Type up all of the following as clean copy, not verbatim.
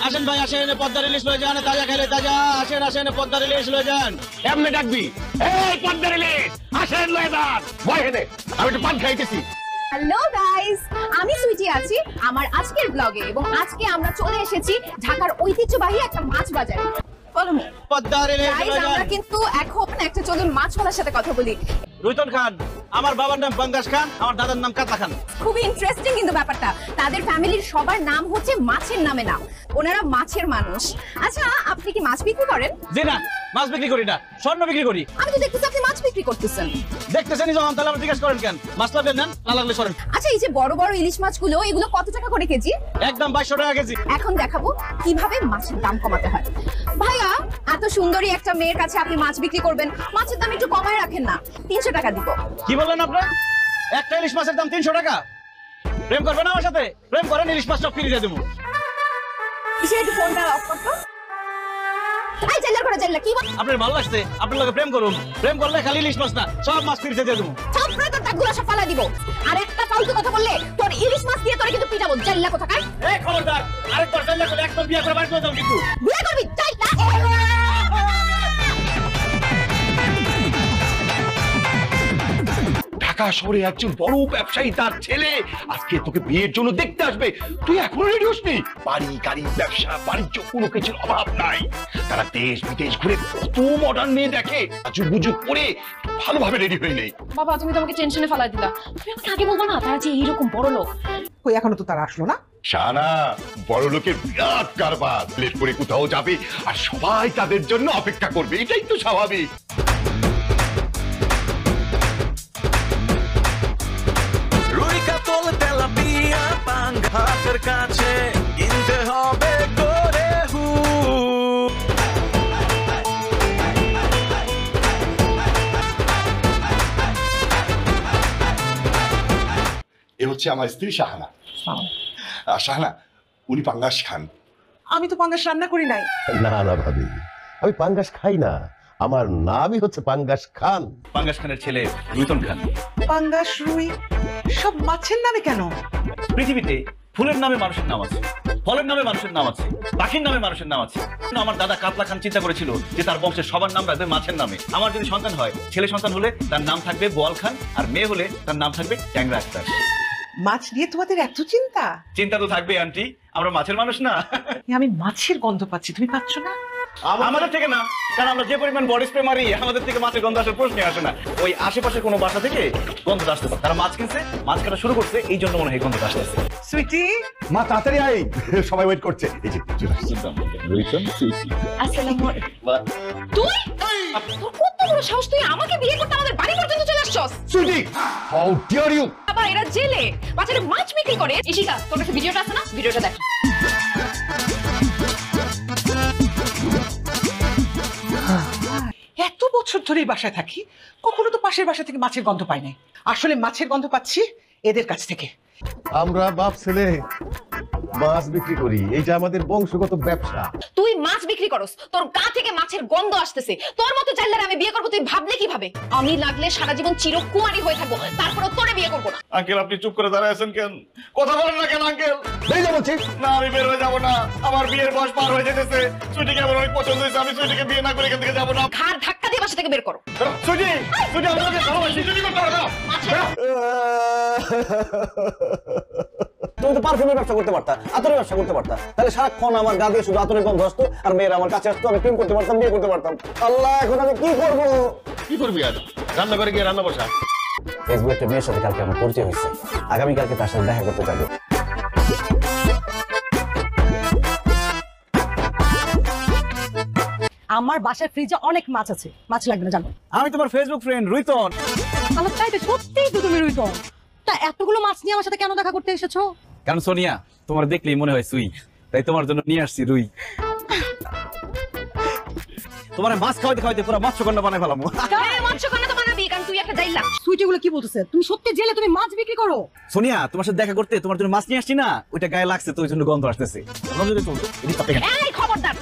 আসেন ভাই আসেন, পদ্মার ইলিশ লয়ে যান, তাজা খেলে তাজা। আসেন আসেন, পদ্মার ইলিশ লয়ে যান। এমনি ডাকবি, এই পদ্মার ইলিশ আসেন লয়ে যান। ভয় হেদে, আমি একটু পান খাইতেছি। হ্যালো গাইস, আমি সুইটি আছি আমার আজকের ব্লগে এবং আজকে আমরা চলে এসেছি ঢাকার ঐতিহ্যবাহী একটা মাছ বাজারে। পদ্মার ইলিশ লয়ে যান। আমরা কিন্তু এখন একটা চলুন মাছওয়ালার সাথে কথা বলি। রুইতন খান, আমার বাবার নাম পাঙ্গাস খান, আমার দাদার নাম কাতলা খান। খুবই ইন্টারেস্টিং কিন্তু ব্যাপারটা, তাদের ফ্যামিলির সবার নাম হচ্ছে মাছের নামে নাম, ওনারা মাছের মানুষ। আচ্ছা, আপনি কি মাছ বিক্রি করেন? জি না, মাছ বিক্রি করি না, স্বর্ণ বিক্রি করি। আমি তো দেখতেছি আপনি মাছ বিক্রি করতেছেন। দেখতেছেন যখন, তাহলে আপনি জিজ্ঞেস করেন কেন? মাছ লাগলে নেন, না লাগলে সরেন। আচ্ছা, এই যে বড় বড় ইলিশ মাছগুলো, এগুলো কত টাকা করে কেজি? একদম 2200 টাকা কেজি। এখন দেখাবো কিভাবে মাছের দাম কমাতে হয়। ভাইয়া, এত সুন্দরী একটা মেয়ের কাছে আপনি মাছ বিক্রি করবেন, মাছের দাম একটু কমায় রাখেন না। 300 টাকা দিব। কি বললেন আপনি? একটা ইলিশ মাছের দাম 300 টাকা? প্রেম করবেন আমার সাথে? প্রেম করেন, ইলিশ মাছ সব ফ্রি দিয়ে দেবো। কিসে একটু ফোনটা অফ করতো। এই জেলার করে জেলা কি বল? আপনার ভালো লাগছে, আপনার লগে প্রেম করুন। প্রেম করলে খালি ইলিশ মাছ না, সব মাছ ফ্রি দিয়ে দেবো। সব প্রায় তো টাকগুলো সব ফালা দিব। আর একটা ফালতু কথা বললে তোর ইলিশ মাছ দিয়ে তোরে কিন্তু পিটাবো। জেলা কোথাকার? এই খবরদার, আরেকবার জেলা করে একদম বিয়ে করে বাড়ি করে দাও কিন্তু। বিয়ে করবি? জেলা। ঢাকা শহরে একজন বড় ব্যবসায়ী তার ছেলে আজকে তোকে বিয়ের জন্য দেখতে আসবে। তুই এখনো রেডি হসনি? বাড়ি গাড়ি ব্যবসা বাণিজ্য কোনো কিছুর অভাব নাই। তারা দেশ বিদেশ ঘুরে কত মডার্ন মেয়ে দেখে, আজুক বুজুক করে ভালোভাবে রেডি হয়ে নেই। বাবা, তুমি তো আমাকে টেনশনে ফেলাই দিলা। তুমি আমাকে আগে বলবা না তারা যে এইরকম বড় লোক? কই এখনো তো তারা আসলো না। শানা, বড় লোকের বিরাট কারবার। লেট করে কোথাও যাবে আর সবাই তাদের জন্য অপেক্ষা করবে, এটাই তো স্বাভাবিক। হাতের কাছে কিনতে হবে করে এ হচ্ছে আমার স্ত্রী শাহানা। শাহানা, উনি পাঙ্গাস খান। আমি তো পাঙ্গাস রান্না করি নাই। না না ভাবি, আমি পাঙ্গাস খাই না, আমার নামই হচ্ছে পাঙ্গাস খান। পাঙ্গাস খানের ছেলে রুইতন খান। পাঙ্গাস, রুই সব মাছের নামে কেন? পৃথিবীতে ফুলের নামে মানুষের নাম আছে, ফলের নামে মানুষের নাম আছে, পাখির নামে মানুষের নাম আছে। আমার দাদা কাতলা খান চিন্তা করেছিল যে তার বংশের সবার নাম রাখবে মাছের নামে। আমার যদি সন্তান হয়, ছেলে সন্তান হলে তার নাম থাকবে বোয়াল খান, আর মেয়ে হলে তার নাম থাকবে ট্যাংরা আক্তার। মাছ নিয়ে তোমাদের এত চিন্তা? চিন্তা তো থাকবে আন্টি, আমরা মাছের মানুষ না। আমি মাছের গন্ধ পাচ্ছি, তুমি পাচ্ছ না? আমাদের থেকে না, কারণ আমরা যে পরিমাণ বডি স্প্রে মারি, আমাদের থেকে মাছের গন্ধ আসার প্রশ্নই আসে না। ওই আশেপাশে কোনো বাসা থেকে গন্ধ আসতেছে, তারা মাছ কিনছে, মাছ কাটা শুরু করছে, এই জন্য মনে হয় গন্ধ আসতেছে। সুইটি, মা তাড়াতাড়ি আয়, সবাই ওয়েট করছে। এই যে চলে আসছে। আসসালামু আলাইকুম। তুই তোর কত বড় সাহস, তুই আমাকে বিয়ে করতে আমাদের বাড়ি পর্যন্ত চলে আসছস? Sweety, how dear you! আবার এরা জেলে বাজারে মাছ বিক্রি করে। ইশিকা, তোর কাছে ভিডিওটা আছে না? ভিডিওটা দেখ। এত বছর ধরে এই বাসায় থাকি, কখনো তো পাশের বাসা থেকে মাছের গন্ধ পাই নাই। আসলে মাছের গন্ধ পাচ্ছি এদের কাছ থেকে। আমরা বাপ ছেলে মাছ বিক্রি করি, এইটা আমাদের বংশগত ব্যবসা। তুই মাছ বিক্রি করস, তোর গা থেকে মাছের গন্ধ আসতেছে। তোর মতো চাইলে আমি বিয়ে করবো, তুই ভাবলে কিভাবে? আমি লাগলে সারা জীবন চিরকুমারী হয়ে থাকবো, তারপরে তোরে বিয়ে করবো না। আঙ্কেল, আপনি চুপ করে দাঁড়ায় আছেন কেন? কথা বলেন না কেন আঙ্কেল? বেরিয়ে যাবো বলছি না, আমি বের হয়ে যাবো না, আমার বিয়ের বয়স পার হয়ে যেতেছে। সুইটিকে আমার অনেক পছন্দ হয়েছে, আমি সুইটিকে বিয়ে না করে এখান থেকে যাবো না। ঘাড় ধাক্কা দিয়ে বাসা থেকে বের করো। সুইটি, সুইটি, আমাকে ভালোবাসি, সুইটি করতে হবে না। তুমি তো পারফিউমের ব্যবসা করতে পারতা, আতরের ব্যবসা করতে পারতা, তাহলে সারাক্ষণ আমার গা দিয়ে শুধু আতরের গন্ধ আসতো আর মেয়েরা আমার কাছে আসতো, আমি প্রেম করতে পারতাম, বিয়ে করতে পারতাম। আল্লাহ, এখন আমি কি করবো? কি করবি আর? রান্না করে গিয়ে রান্না বসা। ফেসবুকে একটা মেয়ের সাথে কালকে আমার পরিচয় হয়েছে, আগামীকালকে তার সাথে দেখা করতে যাবো। আমার বাসার ফ্রিজে অনেক মাছ আছে, মাছ লাগবে না জানো? আমি তোমার ফেসবুক ফ্রেন্ড রুইতন। আমার তাইতে সত্যিই তো তুমি রুইতন। তা এতগুলো মাছ নিয়ে আমার সাথে কেন দেখা করতে এসেছো? কারণ সোনিয়া, তোমার দেখলেই মনে হয় সুই, তাই তোমার জন্য নিয়ে আসছি রুই। তোমার মাছ খাওয়াইতে খাওয়াইতে পুরো মৎস্যকন্যা বানাই ফেলাম। মৎস্যকন্যা তো বানাবি, কারণ তুই একটা জাইলা। সুইটিগুলো কি বলতেছে? তুমি সত্যি জেলে তুমি মাছ বিক্রি করো? সোনিয়া, তোমার সাথে দেখা করতে তোমার জন্য মাছ নিয়ে আসছি না, ওইটা গায়ে লাগছে তো ওই জন্য গন্ধ আসতেছে। এই খবরদার,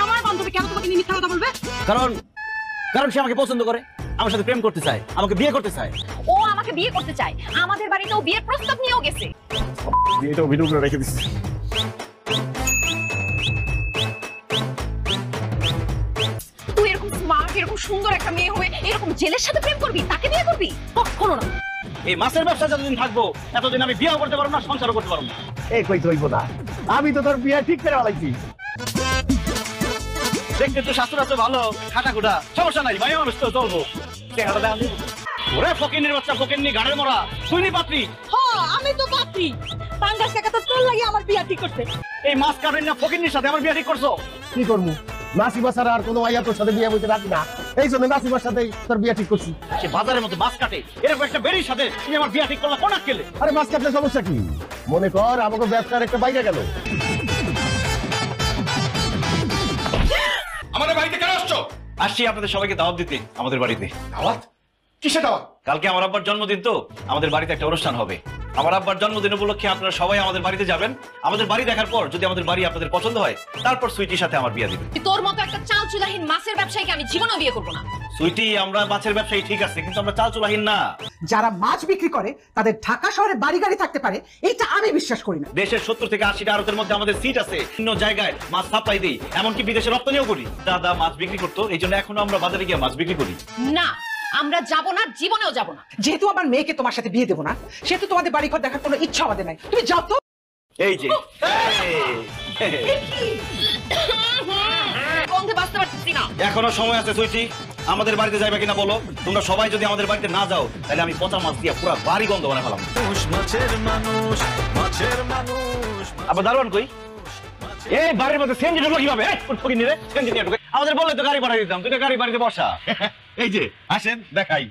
আমার বান্ধবী কেন তোমাকে নিয়ে মিথ্যা কথা বলবে? কারণ সে আমাকে পছন্দ করে, আমার সাথে প্রেম করতে চায়, আমাকে বিয়ে করতে চায়। ও আমাকে বিয়ে করতে চায়, আমাদের বাড়িতেও বিয়ের প্রস্তাব নিয়েও গেছে। এটা ভিডিও করে রেখে দিচ্ছি। সুন্দর একটা মেয়ে হয়ে এরকম জেলের সাথে প্রেম করবি, তাকে বিয়ে করবি? কখনো না। এই মাছের ব্যবসা যতদিন থাকবো এতদিন আমি বিয়েও করতে পারবো না, সংসারও করতে পারবো না। এই কই হইব না, আমি তো তোর বিয়ে ঠিক করে ফেলাইছি। দেখতে তো শাস্ত্র আছে ভালো, খাটা খুটা, সমস্যা নাই, ভাই মানুষ তো চলবো। চেহারা দেখ ওরে ফকিনের বাচ্চা, ফকিন্নি গাড়ের মরা, তুই নি পাত্রী। হ্যাঁ আমি তো পাত্রী। পাঙ্গাস কাকা তো তোর লাগি আমার বিয়া ঠিক করতে। এই মাছ কাটেন না ফকিন্নির সাথে আমার বিয়ে ঠিক করছো? কি করবো, নাসিবা ছাড়া আর কোনো মাইয়া তোর সাথে বিয়ে বলতে রাখি না, এই জন্য নাসিবার সাথে তোর বিয়ে ঠিক করছি। সে বাজারের মধ্যে মাছ কাটে, এরকম একটা বেরির সাথে তুমি আমার বিয়ে ঠিক করলা কোন আক্কেলে? আরে মাছ কাটলে সমস্যা কি? মনে কর আমাকে ব্যবসার একটা বাইরে গেল। আমাদের বাড়িতে কেন আসছো? আসছি আপনাদের সবাইকে দাওয়াত দিতে আমাদের বাড়িতে। দাওয়াত? কিসে দাওয়াত? কালকে আমার আব্বার জন্মদিন, তো আমাদের বাড়িতে একটা অনুষ্ঠান হবে। আমার আব্বার জন্মদিন উপলক্ষে আপনারা সবাই আমাদের বাড়িতে যাবেন। আমাদের বাড়ি দেখার পর যদি আমাদের বাড়ি আপনাদের পছন্দ হয়, তারপর সুইটির সাথে আমার বিয়ে দিবেন। তোর মতো একটা চাল চুলাহীন মাছের ব্যবসায়ীকে আমি জীবনেও বিয়ে করবো না। সুইটি, আমরা মাছের ব্যবসায়ী ঠিক আছে, কিন্তু আমরা চাল চুলাহীন না। যারা মাছ বিক্রি করে তাদের ঢাকা শহরে বাড়ি গাড়ি থাকতে পারে, এটা আমি বিশ্বাস করি না। দেশের 70 থেকে 80টা আড়তের মধ্যে আমাদের সিট আছে, বিভিন্ন জায়গায় মাছ সাপ্লাই দিই, এমনকি বিদেশে রপ্তানিও করি। দাদা মাছ বিক্রি করতো, এই জন্য এখনো আমরা বাজারে গিয়ে মাছ বিক্রি করি। না, আমরা যাব না, জীবনেও যাব না। যেহেতু আমার মেয়েকে তোমার সাথে বিয়ে দেবো না, সেহেতু তোমাদের বাড়ি ঘর দেখার কোনো ইচ্ছা আমাদের নাই। তুমি যাও তো। এই যে গন্ধে বাঁচতে পারতেছি না। এখনো সময় আছে সুইটি, আমাদের বাড়িতে যাইবে কিনা বলো? তোমরা সবাই যদি আমাদের বাড়িতে না যাও, তাহলে আমি পচা মাছ দিয়ে পুরো বাড়ি গন্ধ বানাই ফেলাম। মাছের মানুষ, মাছের মানুষ। আবার দারোয়ান কই? এই বাড়ির মধ্যে সেনজি ঢুকলো কিভাবে? ফকির নিরে সেনজি নিয়ে ঢুকে। আমাদের বললে তো গাড়ি ভাড়া দিতাম, তুই তো গাড়ি বাড়িতে বসা। এই যে আসেন দেখাই,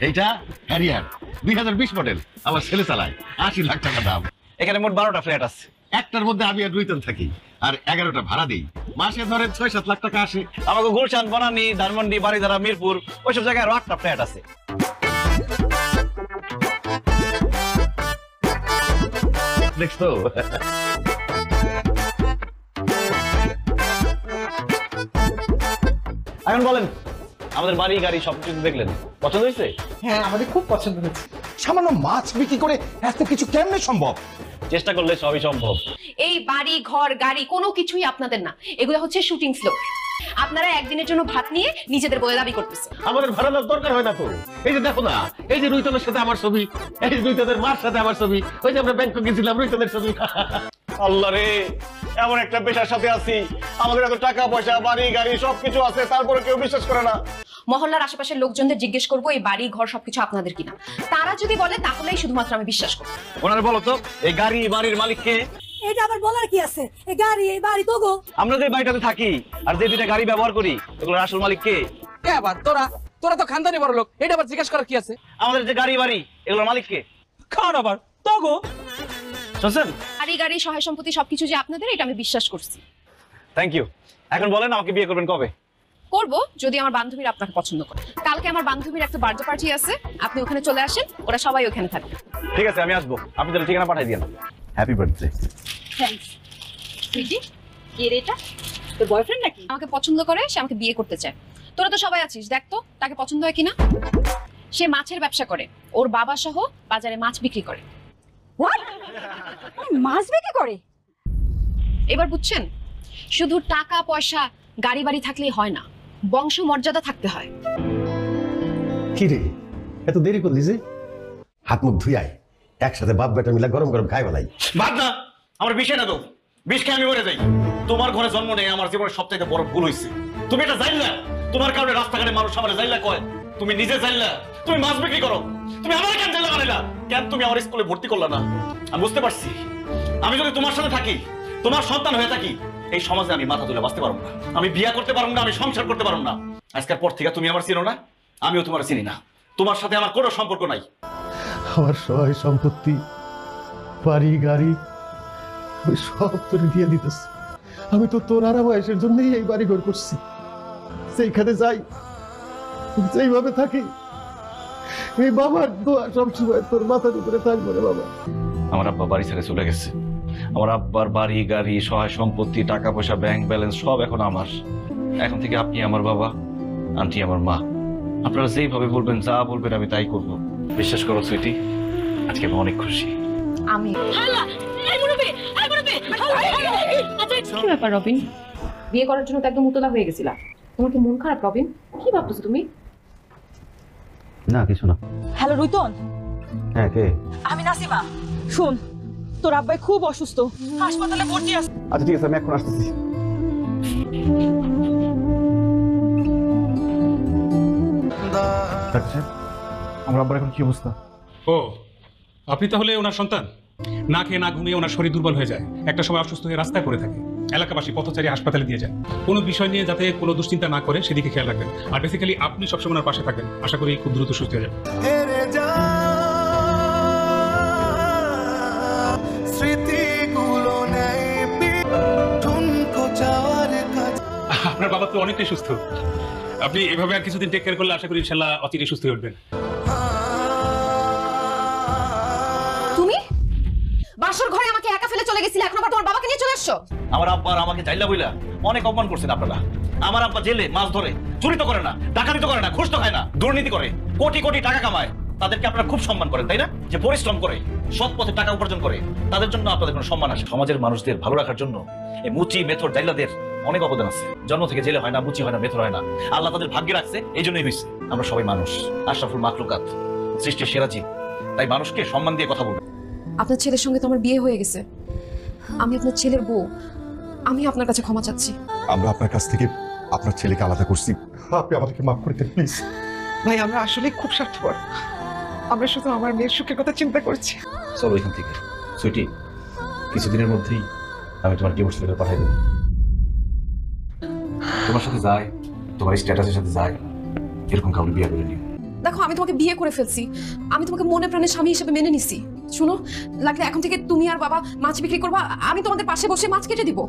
এইটা হ্যারিয়ার 2020 মডেল, আমার ছেলে চালায়, 80 লাখ টাকা দাম। এখানে মোট 12টা ফ্ল্যাট আছে। একটার মধ্যে আমি আর রুইতন থাকি, আর 11টা ভাড়া দেই। মাসে ধরেন 6-7 লাখ টাকা আসে। আমাকে গুলশান, বনানী, ধানমন্ডি, বাড়িধারা, মিরপুর, ওইসব জায়গায় আরো 8টা ফ্ল্যাট আছে। দেখছো? এখন বলেন, আমাদের বাড়ি গাড়ি সবকিছু দেখলেন, পছন্দ হয়েছে? হ্যাঁ, আমাদের খুব পছন্দ হয়েছে। সামান্য মাছ বিক্রি করে এত কিছু কেমনে সম্ভব? চেষ্টা করলে সবই সম্ভব। এই বাড়ি ঘর গাড়ি কোনো কিছুই আপনাদের না, এগুলো হচ্ছে শুটিং স্লো। আপনারা একদিনের জন্য ভাত নিয়ে নিজেদের বলে দাবি করতেছেন। আমাদের ভাড়া দেওয়ার দরকার হয় না তো। এই যে দেখো না, এই যে রুইতনের সাথে আমার ছবি, এই যে রুইতনের মার সাথে আমার ছবি, ওই যে আমরা ব্যাংকক গেছিলাম, রুইতনের ছবি। আল্লাহ রে, এমন একটা পেশার সাথে আছি, আমাদের এত টাকা পয়সা, বাড়ি গাড়ি সবকিছু আছে, তারপরে কেউ বিশ্বাস করে না। মহল্লার আশেপাশের লোকজনদের জিজ্ঞেস করবো এই বাড়ি ঘর সবকিছু আপনাদের কিনা। তারা যদি বলে তাহলেই শুধুমাত্র আমি বিশ্বাস করবো। ওনারা বলো তো, এই গাড়ি বাড়ির মালিক কে? এটা আবার বলার কি আছে? এই গাড়ি এই বাড়ি তো গো। আমরা যে বাড়িটাতে থাকি আর যে দুইটা গাড়ি ব্যবহার করি, এগুলোর আসল মালিক কে? কে আবার? তোরা তোরা তো খানদানি বড় লোক, এটা আবার জিজ্ঞেস করার কি আছে? আমাদের যে গাড়ি বাড়ি, এগুলোর মালিক কে? খান আবার তো গো। শুনছেন? বাড়ি গাড়ি সহায় সম্পত্তি সবকিছু যে আপনাদের, এটা আমি বিশ্বাস করছি। Thank you. এখন বলেন, আমাকে বিয়ে করবেন কবে? করব যদি আমার বান্ধবীরা আপনাকে পছন্দ করে। কালকে আমার বান্ধবীর একটা বার্থডে পার্টি আছে, আপনি ওখানে চলে আসেন, ওরা সবাই ওখানে থাকবে। ঠিক আছে, আমি আসবো। আপনি তাহলে ঠিকানা পাঠিয়ে দিন। Happy birthday. থ্যাঙ্কস। সুইটি, কে রে এটা? তোর বয়ফ্রেন্ড নাকি? আমাকে পছন্দ করে, সে আমাকে বিয়ে করতে চায়। তোরা তো সবাই আছিস, দেখ তো তাকে পছন্দ হয় কিনা। সে মাছের ব্যবসা করে, ওর বাবা সহ বাজারে মাছ বিক্রি করে। হোয়াট? মাছ বিক্রি করে? এবার বুঝছেন? শুধু টাকা পয়সা গাড়ি বাড়ি থাকলেই হয় না, বংশ মর্যাদা থাকতে হয়। কি রে, এত দেরি করলি যে? হাত মুখ ধুই আয়, একসাথে বাপ বেটা মিলা গরম গরম খাই বেলাই। ভাত না, আমার বিষয় না তো, বিষ খেয়ে আমি মরে যাই। তোমার ঘরে জন্ম নেই আমার জীবনের সবথেকে বড় ভুল হয়েছে। তুমি এটা জানলা, তোমার কারণে রাস্তাঘাটে মানুষ আমার জানলা কয়। তুমি নিজে জানলা, তুমি মাছ বিক্রি করো, তুমি আমার কেন জানলা বানাইলা? কেন তুমি আমার স্কুলে ভর্তি করলা না? আমি বুঝতে পারছি, আমি যদি তোমার সাথে থাকি, তোমার সন্তান হয়ে থাকি, এই সমাজে আমি মাথা তুলে বাঁচতে পারবো না, আমি বিয়ে করতে পারবো না, আমি সংসার করতে পারবো না। আজকের পর থেকে তুমি আমার চিনো না, আমিও তোমার চিনি না, তোমার সাথে আমার কোনো সম্পর্ক নাই। আমার সহায় সম্পত্তি, বাড়ি গাড়ি, আমি সব তোরে দিয়ে দিতেছি। আমি তো তোর আরাম বয়সের জন্যই এই বাড়ি ঘর করছি। সেইখানে যাই, সেইভাবে থাকি, এই বাবার দোয়া সবসময় তোর মাথার উপরে থাকবে রে বাবা। আমার আব্বা বাড়ি ছেড়ে চলে গেছে। আমার আব্বার বাড়ি গাড়ি সহায় সম্পত্তি টাকা পয়সা ব্যাংক ব্যালেন্স সব এখন আমার। এখন থেকে আপনি আমার বাবা, আন্টি আমার মা। আপনারা যেইভাবে বলবেন, যা বলবেন আমি তাই করব। বিশ্বাস করো সুইটি, আজকে আমি অনেক খুশি। আমি কি ব্যাপার রবিন, বিয়ে করার জন্য তো একদম উতলা হয়ে গেছিলাম, তোমার কি মন খারাপ রবিন? কি ভাবতেছো তুমি? না কিছু না। হ্যালো রুতন, হ্যাঁ কে? আমি নাসিমা। শুন, তোর আব্বাই খুব অসুস্থ, হাসপাতালে ভর্তি আছে। আচ্ছা ঠিক আছে, আমি এখন আসতেছি। ডাক্তার সাহেব, আমার আব্বার এখন কি অবস্থা? ও, আপনি তাহলে ওনার সন্তান? না খেয়ে না ঘুমিয়ে ওনার শরীর দুর্বল হয়ে যায়, একটা সময় অসুস্থ হয়ে রাস্তায় পড়ে থাকে। এলাকাবাসী পথচারী হাসপাতালে দিয়ে যায়। কোনো বিষয় নিয়ে যাতে কোনো দুশ্চিন্তা না করে সেদিকে খেয়াল রাখবেন। আর বেসিক্যালি আপনি সবসময় ওনার পাশে থাকবেন। আশা করি খুব দ্রুত সুস্থ হয়ে যাবেন। আপনার বাবা তো অনেকটাই সুস্থ। আপনি এভাবে আর কিছুদিন টেক কেয়ার করলে আশা করি ইনশাআল্লাহ অচিরেই সুস্থ হয়ে উঠবেন। তুমি বাসর ঘরে আমাকে একা ফেলে চলে গেছিলে, এখন আবার তোমার বাবাকে নিয়ে চলে আসছো? আমার আব্বা আর আমাকে চাইলা বইলা অনেক অপমান করছেন আপনারা। আমার আব্বা জেলে মাছ ধরে, চুরি তো করে না, ডাকাতি তো করে না, ঘুষ তো খায় না, দুর্নীতি করে, কোটি কোটি টাকা কামায়। তাদেরকে আপনারা খুব সম্মান করেন, তাই না? যে পরিশ্রম করে, সৎ পথে টাকা উপার্জন করে, তাদের জন্য আপনাদের কোনো সম্মান আসে? সমাজের মানুষদের ভালো রাখার জন্য এই মুচি মেথর জাইলাদের অনেক অবদান আছে। জন্ম থেকে জেলে হয় না, মুচি হয় না, মেথর হয় না। আল্লাহ তাদের ভাগ্যে রাখছে, এই জন্যই হয়েছে। আমরা সবাই মানুষ, আশরাফুল মাখলুকাত, সৃষ্টির সেরা জীব। তাই মানুষকে সম্মান দিয়ে কথা বলবেন। আপনার ছেলের সঙ্গে তো আমার বিয়ে হয়ে গেছে, আমি আপনার ছেলের বউ। আমি আপনার কাছে ক্ষমা চাচ্ছি। আমরা আপনার কাছ থেকে আপনার ছেলেকে আলাদা করছি, আপনি আমাদেরকে মাফ করে দেন প্লিজ। ভাই আমরা আসলে খুব স্বার্থপর, আমরা শুধু আমার মেয়ের সুখের কথা চিন্তা করছি। চলো এখান থেকে সুইটি, কিছুদিনের মধ্যেই আমি তোমার ডিভোর্স লেটার পাঠিয়ে দেবো। তোমার সাথে যায়, তোমার স্ট্যাটাসের সাথে যায়, এরকম কাউকে বিয়ে করে নিও। দেখো, আমি তোমাকে বিয়ে করে ফেলছি, আমি তোমাকে মনে প্রাণে স্বামী হিসেবে মেনে নিছি। শোনো, লাগলে এখন থেকে তুমি আর বাবা মাছ বিক্রি করবা, আমি তোমাদের পাশে বসে মাছ কেটে দিব।